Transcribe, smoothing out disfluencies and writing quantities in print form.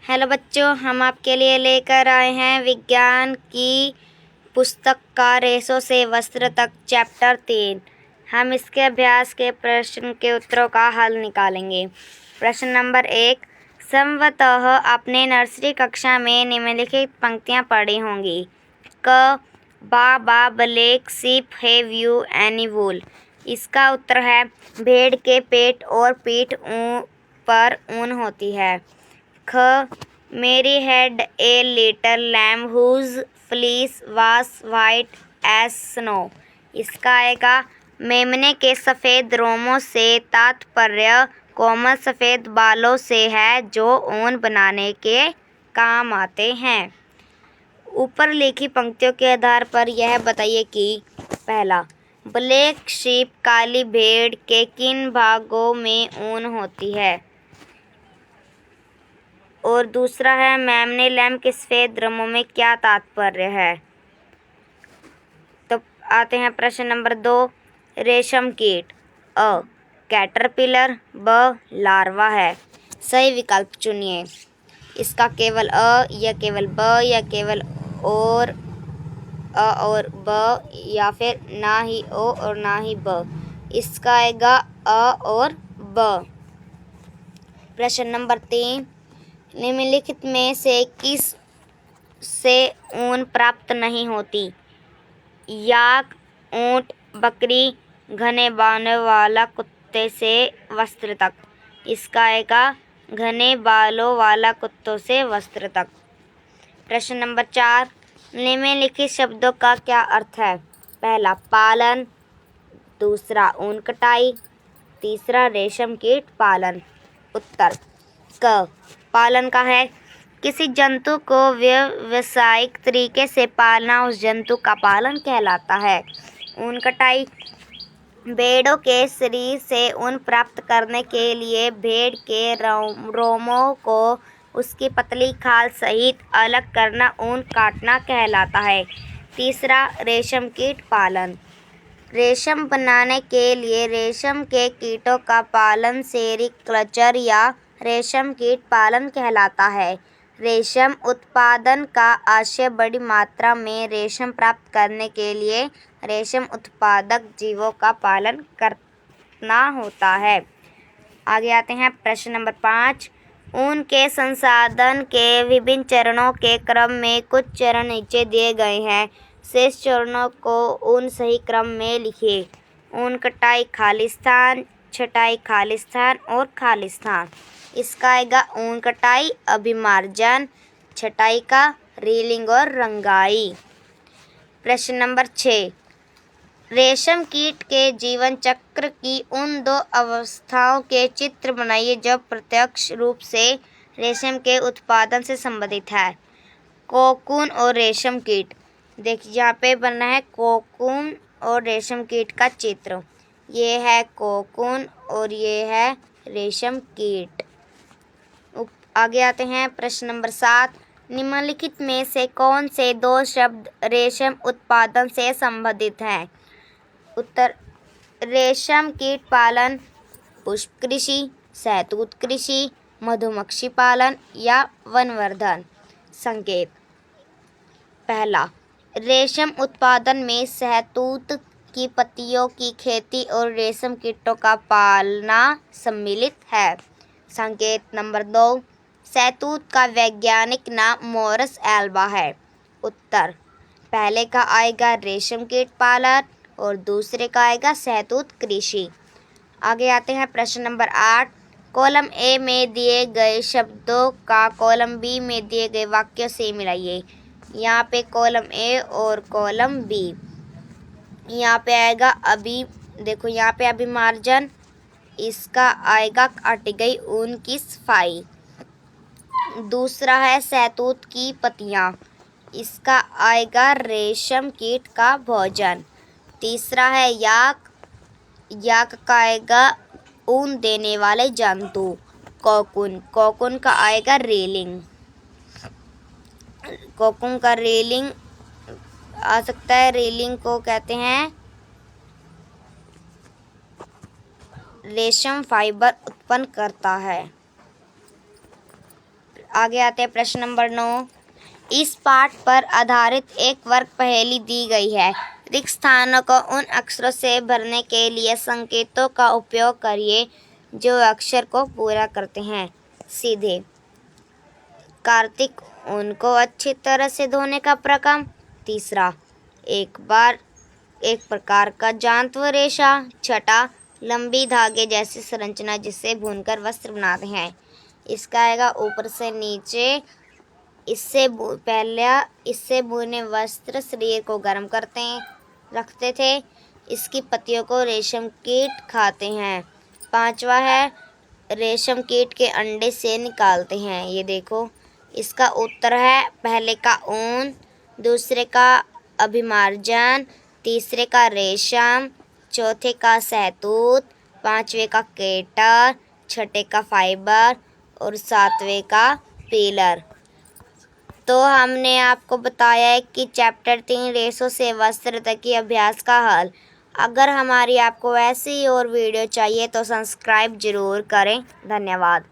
Hello बच्चों, हम आपके लिए लेकर आए हैं विज्ञान की पुस्तक का रेशों से वस्त्र तक चैप्टर 3। हम इसके अभ्यास के प्रश्न के उत्तरों का हल निकालेंगे। प्रश्न नंबर 1। संभवतः आपने नर्सरी कक्षा में निम्नलिखित पंक्तियाँ पढ़ी होंगी। क बा black sheep have you any wool. इसका उत्तर है भेड़ के पेट और पीठ पर ऊन होती है। ख Mary had a little lamb whose fleece was white as snow. इसका आएगा मेमने के सफ़ेद रोमों से तात्पर्य कोमल सफ़ेद बालों से है जो ऊन बनाने के काम आते हैं। ऊपर लिखी पंक्तियों के आधार पर यह बताइए कि पहला, ब्लैक शीप काली भेड़ के किन भागों में ऊन होती है, और दूसरा है मेमने लैम्ब के सफ़ेद रोमों में क्या तात्पर्य है। तो आते हैं प्रश्न नंबर 2। रेशम कीट अ कैटरपिलर ब लार्वा है। सही विकल्प चुनिए। इसका केवल अ या केवल ब या केवल और अ और ब या फिर ना ही ओ और ना ही ब। इसका आएगा अ और ब। प्रश्न नंबर 3। निम्नलिखित में से किस से ऊन प्राप्त नहीं होती। याक, ऊंट, बकरी, घने बालों वाला कुत्ते से वस्त्र तक। इसका आएगा घने बालों वाला कुत्तों से वस्त्र तक। प्रश्न नंबर 4। निम्नलिखित शब्दों का क्या अर्थ है। पहला, पालन, दूसरा ऊन कटाई, तीसरा रेशम कीट पालन। उत्तर क पालन का है किसी जंतु को व्यावसायिक तरीके से पालना उस जंतु का पालन कहलाता है। ऊन कटाई भेड़ों के शरीर से ऊन प्राप्त करने के लिए भेड़ के रोमों को उसकी पतली खाल सहित अलग करना ऊन काटना कहलाता है। तीसरा रेशम कीट पालन रेशम बनाने के लिए रेशम के कीटों का पालन सेरीकल्चर या रेशम कीट पालन कहलाता है। रेशम उत्पादन का आशय बड़ी मात्रा में रेशम प्राप्त करने के लिए रेशम उत्पादक जीवों का पालन करना होता है। आगे आते हैं प्रश्न नंबर 5। ऊन के संसाधन के विभिन्न चरणों के क्रम में कुछ चरण नीचे दिए गए हैं। शेष चरणों को ऊन सही क्रम में लिखिए। ऊन कटाई खाली स्थान, छटाई खाली स्थान और खाली स्थान। इसका आएगा ऊन कटाई अभिमार्जन, छटाई का रीलिंग और रंगाई। प्रश्न नंबर 6। रेशम कीट के जीवन चक्र की उन दो अवस्थाओं के चित्र बनाइए जो प्रत्यक्ष रूप से रेशम के उत्पादन से संबंधित है। कोकून और रेशम कीट। देखिए यहाँ पे बना है कोकून और रेशम कीट का चित्र। ये है कोकून और ये है रेशम कीट। आगे आते हैं प्रश्न नंबर 7। निम्नलिखित में से कौन से दो शब्द रेशम उत्पादन से संबंधित हैं। उत्तर रेशम कीट पालन, पुष्प कृषि, शहतूत कृषि, मधुमक्खी पालन या वनवर्धन। संकेत। पहला, रेशम उत्पादन में शहतूत की पत्तियों की खेती और रेशम कीटों का पालना सम्मिलित है। संकेत नंबर 2, शहतूत का वैज्ञानिक नाम मोरस एल्बा है। उत्तर पहले का आएगा रेशम कीट पालन और दूसरे का आएगा शहतूत कृषि। आगे आते हैं प्रश्न नंबर 8। कॉलम ए में दिए गए शब्दों का कॉलम बी में दिए गए वाक्यों से मिलाइए। यहाँ पे कॉलम ए और कॉलम बी। यहाँ पे आएगा देखो यहाँ पे अभिमार्जन, इसका आएगा काटी गई ऊन की सफाई। दूसरा है शहतूत की पत्तियाँ, इसका आएगा रेशम कीट का भोजन। तीसरा है याक, याक का आएगा ऊन देने वाले जंतु। कोकून, कोकून का आएगा रेलिंग, कोकून का रेलिंग आ सकता है। रेलिंग को कहते हैं रेशम फाइबर उत्पन्न करता है। आगे आते हैं प्रश्न नंबर 9। इस पाठ पर आधारित एक वर्ग पहेली दी गई है। रिक्त स्थानों को उन अक्षरों से भरने के लिए संकेतों का उपयोग करिए जो अक्षर को पूरा करते हैं। सीधे। कार्तिक उनको अच्छी तरह से धोने का प्रक्रम। तीसरा, एक प्रकार का जांतव रेशा। छठा, लंबी धागे जैसी संरचना जिससे भूनकर वस्त्र बनाते हैं। इसका आएगा ऊपर से नीचे। इससे बुने वस्त्र शरीर को गर्म रखते थे। इसकी पत्तियों को रेशम कीट खाते हैं। पांचवा है, रेशम कीट के अंडे से निकालते हैं। ये देखो, इसका उत्तर है पहले का ऊन, दूसरे का अभिमार्जन, तीसरे का रेशम, चौथे का शहतूत, पांचवे का केटर, छठे का फाइबर और सातवें का पीलर। तो हमने आपको बताया है कि चैप्टर 3 रेशों से वस्त्र तक की अभ्यास का हल। अगर हमारी आपको ऐसी और वीडियो चाहिए तो सब्सक्राइब ज़रूर करें। धन्यवाद।